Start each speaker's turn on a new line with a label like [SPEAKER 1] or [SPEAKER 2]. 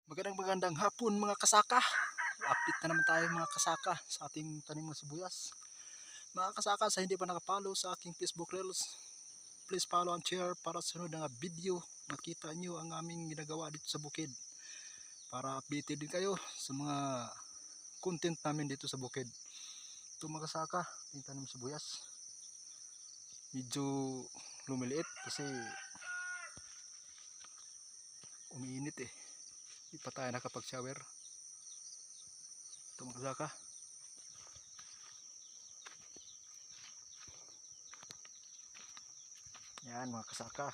[SPEAKER 1] Magandang hapon mga kasaka. Update na naman tayo mga kasaka sa ating tanim ng sibuyas. Mga kasaka, sa hindi pa nakapollow sa aking Facebook Reels, please follow and share para sa sunod na video. Makita nyo ang aming ginagawa dito sa bukid. Para updated din kayo sa mga content namin dito sa bukid. Ito mga kasaka, ating tanim ng sibuyas. Medyo lumiliit kasi umiinit eh. Hindi pa tayo nakapag-shower. Ito mga kasaka. Yan mga kasaka.